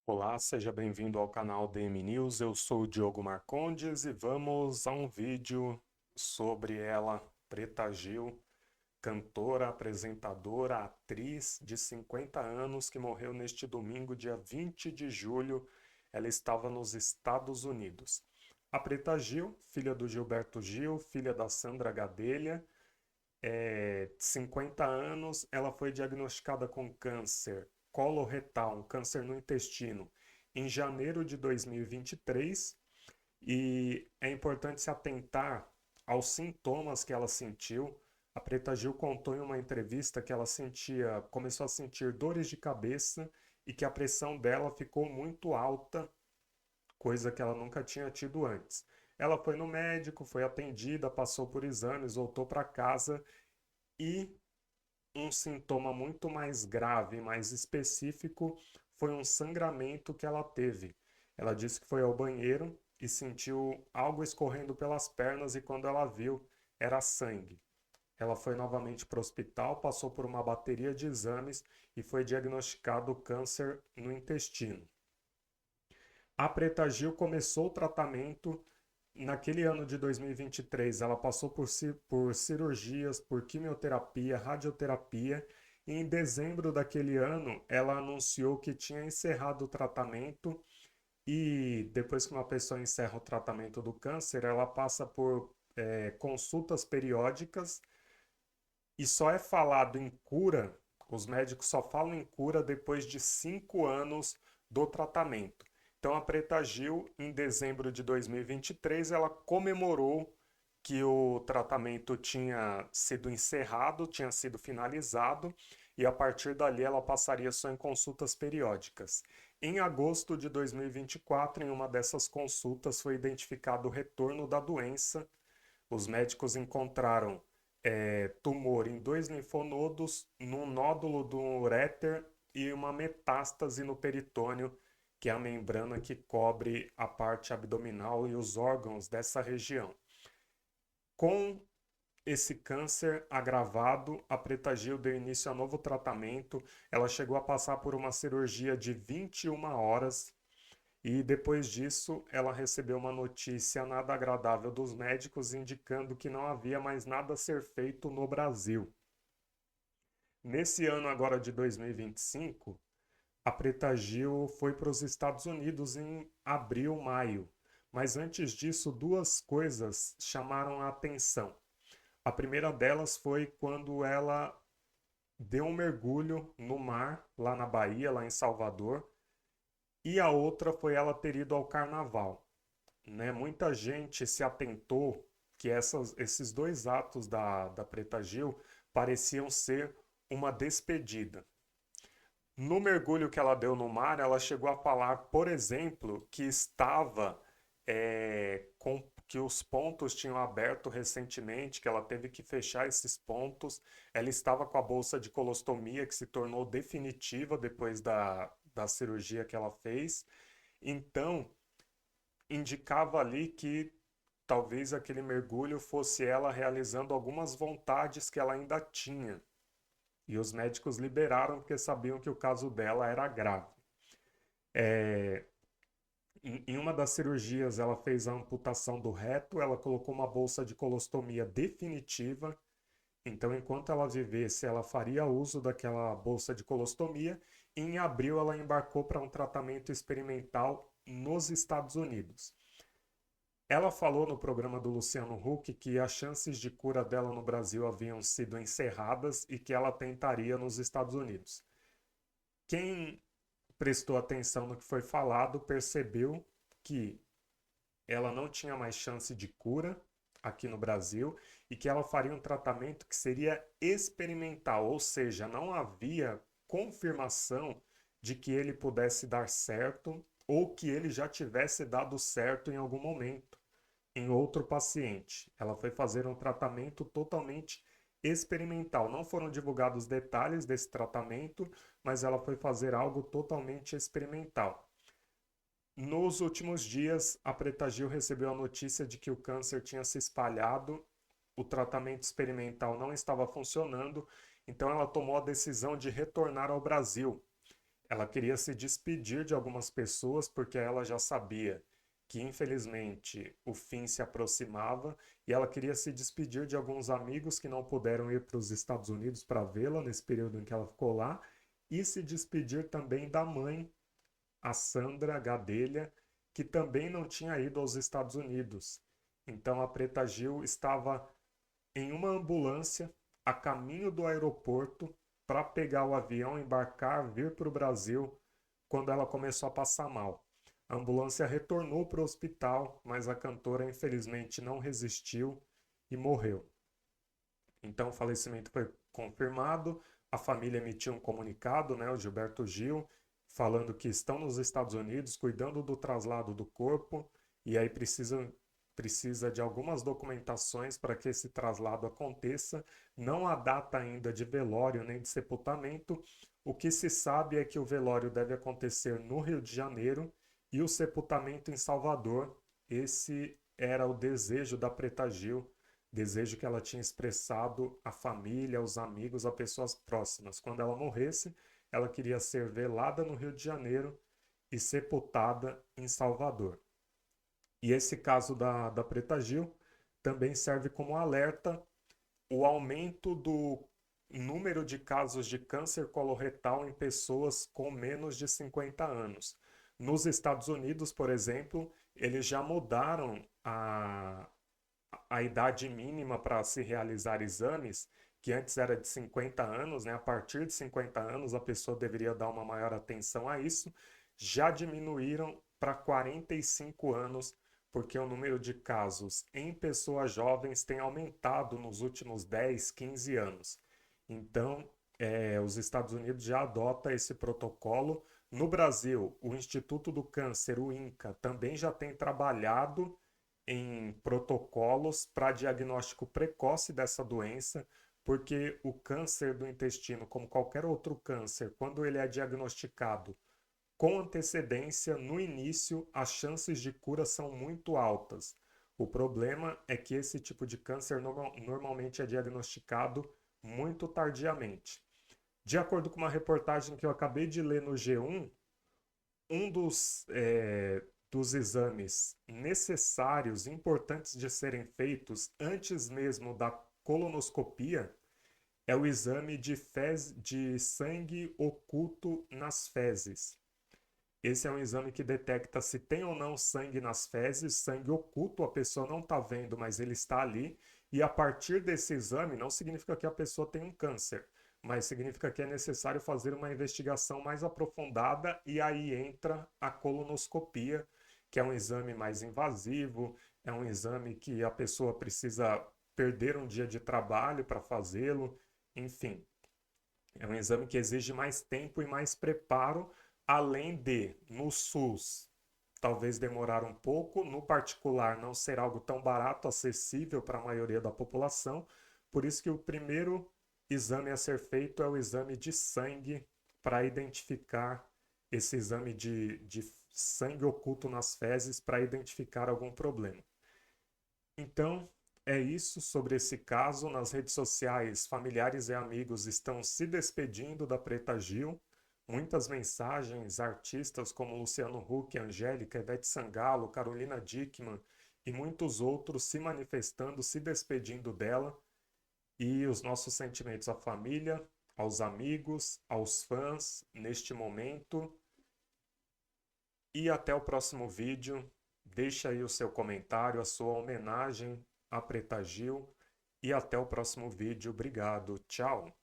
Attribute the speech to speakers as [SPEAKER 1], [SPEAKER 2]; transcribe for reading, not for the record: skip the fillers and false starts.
[SPEAKER 1] Olá, seja bem-vindo ao canal DM News. Eu sou o Diogo Marcondes e vamos a um vídeo sobre ela, Preta Gil, cantora, apresentadora, atriz de 50 anos que morreu neste domingo, dia 20 de julho. Ela estava nos Estados Unidos. A Preta Gil, filha do Gilberto Gil, filha da Sandra Gadelha, 50 anos, ela foi diagnosticada com câncer coloretal, um câncer no intestino, em janeiro de 2023. E é importante se atentar aos sintomas que ela sentiu. A Preta Gil contou em uma entrevista que ela começou a sentir dores de cabeça e que a pressão dela ficou muito alta, coisa que ela nunca tinha tido antes. Ela foi no médico, foi atendida, passou por exames, voltou para casa e um sintoma muito mais grave, mais específico, foi um sangramento que ela teve. Ela disse que foi ao banheiro e sentiu algo escorrendo pelas pernas e quando ela viu, era sangue. Ela foi novamente para o hospital, passou por uma bateria de exames e foi diagnosticado câncer no intestino. A Preta Gil começou o tratamento naquele ano de 2023. Ela passou por cirurgias, por quimioterapia, radioterapia, e em dezembro daquele ano ela anunciou que tinha encerrado o tratamento. E depois que uma pessoa encerra o tratamento do câncer, ela passa por consultas periódicas e só é falado em cura, os médicos só falam em cura depois de 5 anos do tratamento. Então a Preta Gil, em dezembro de 2023, ela comemorou que o tratamento tinha sido encerrado, tinha sido finalizado, e a partir dali ela passaria só em consultas periódicas. Em agosto de 2024, em uma dessas consultas, foi identificado o retorno da doença. Os médicos encontraram tumor em dois linfonodos, num nódulo do uréter e uma metástase no peritônio, que é a membrana que cobre a parte abdominal e os órgãos dessa região. Com esse câncer agravado, a Preta Gil deu início a novo tratamento. Ela chegou a passar por uma cirurgia de 21 horas e depois disso, ela recebeu uma notícia nada agradável dos médicos indicando que não havia mais nada a ser feito no Brasil. Nesse ano agora de 2025, a Preta Gil foi para os Estados Unidos em abril, maio. Mas antes disso, duas coisas chamaram a atenção. A primeira delas foi quando ela deu um mergulho no mar, lá na Bahia, lá em Salvador, e a outra foi ela ter ido ao carnaval. Né? Muita gente se atentou que esses dois atos da Preta Gil pareciam ser uma despedida. No mergulho que ela deu no mar, ela chegou a falar, por exemplo, que estava que os pontos tinham aberto recentemente, que ela teve que fechar esses pontos. Ela estava com a bolsa de colostomia que se tornou definitiva depois da cirurgia que ela fez. Então, indicava ali que talvez aquele mergulho fosse ela realizando algumas vontades que ela ainda tinha. E os médicos liberaram porque sabiam que o caso dela era grave. Em uma das cirurgias, ela fez a amputação do reto, ela colocou uma bolsa de colostomia definitiva. Então, enquanto ela vivesse, ela faria uso daquela bolsa de colostomia. E em abril, ela embarcou para um tratamento experimental nos Estados Unidos. Ela falou no programa do Luciano Huck que as chances de cura dela no Brasil haviam sido encerradas e que ela tentaria nos Estados Unidos. Quem prestou atenção no que foi falado percebeu que ela não tinha mais chance de cura aqui no Brasil e que ela faria um tratamento que seria experimental, ou seja, não havia confirmação de que ele pudesse dar certo ou que ele já tivesse dado certo em algum momento em outro paciente. Ela foi fazer um tratamento totalmente experimental. Não foram divulgados detalhes desse tratamento, mas ela foi fazer algo totalmente experimental. Nos últimos dias, a Preta Gil recebeu a notícia de que o câncer tinha se espalhado, o tratamento experimental não estava funcionando, então ela tomou a decisão de retornar ao Brasil. Ela queria se despedir de algumas pessoas porque ela já sabia que, infelizmente, o fim se aproximava e ela queria se despedir de alguns amigos que não puderam ir para os Estados Unidos para vê-la nesse período em que ela ficou lá e se despedir também da mãe, a Sandra Gadelha, que também não tinha ido aos Estados Unidos. Então a Preta Gil estava em uma ambulância a caminho do aeroporto para pegar o avião, embarcar, vir para o Brasil quando ela começou a passar mal. A ambulância retornou para o hospital, mas a cantora infelizmente não resistiu e morreu. Então o falecimento foi confirmado, a família emitiu um comunicado, né, o Gilberto Gil, falando que estão nos Estados Unidos cuidando do traslado do corpo e aí precisa de algumas documentações para que esse traslado aconteça. Não há data ainda de velório nem de sepultamento. O que se sabe é que o velório deve acontecer no Rio de Janeiro e o sepultamento em Salvador. Esse era o desejo da Preta Gil, desejo que ela tinha expressado à família, aos amigos, a pessoas próximas. Quando ela morresse, ela queria ser velada no Rio de Janeiro e sepultada em Salvador. E esse caso da Preta Gil também serve como alerta o aumento do número de casos de câncer coloretal em pessoas com menos de 50 anos. Nos Estados Unidos, por exemplo, eles já mudaram a idade mínima para se realizar exames, que antes era de 50 anos, né? A partir de 50 anos a pessoa deveria dar uma maior atenção a isso, já diminuíram para 45 anos, porque o número de casos em pessoas jovens tem aumentado nos últimos 10, 15 anos. Então, os Estados Unidos já adota esse protocolo. No Brasil, o Instituto do Câncer, o INCA, também já tem trabalhado em protocolos para diagnóstico precoce dessa doença, porque o câncer do intestino, como qualquer outro câncer, quando ele é diagnosticado com antecedência, no início, as chances de cura são muito altas. O problema é que esse tipo de câncer normalmente é diagnosticado muito tardiamente. De acordo com uma reportagem que eu acabei de ler no G1, um dos exames necessários, importantes de serem feitos antes mesmo da colonoscopia, é o exame de sangue oculto nas fezes. Esse é um exame que detecta se tem ou não sangue nas fezes, sangue oculto, a pessoa não está vendo, mas ele está ali. E a partir desse exame, não significa que a pessoa tem um câncer, mas significa que é necessário fazer uma investigação mais aprofundada e aí entra a colonoscopia, que é um exame mais invasivo, é um exame que a pessoa precisa perder um dia de trabalho para fazê-lo, enfim. É um exame que exige mais tempo e mais preparo, além de, no SUS, talvez demorar um pouco, no particular não ser algo tão barato, acessível para a maioria da população, por isso que o primeiro exame a ser feito é o exame de sangue para identificar esse exame de sangue oculto nas fezes para identificar algum problema. Então, é isso sobre esse caso. Nas redes sociais, familiares e amigos estão se despedindo da Preta Gil. Muitas mensagens, artistas como Luciano Huck, Angélica, Ivete Sangalo, Carolina Dickmann e muitos outros se manifestando, se despedindo dela. E os nossos sentimentos à família, aos amigos, aos fãs neste momento. E até o próximo vídeo. Deixe aí o seu comentário, a sua homenagem a Preta Gil. E até o próximo vídeo. Obrigado. Tchau.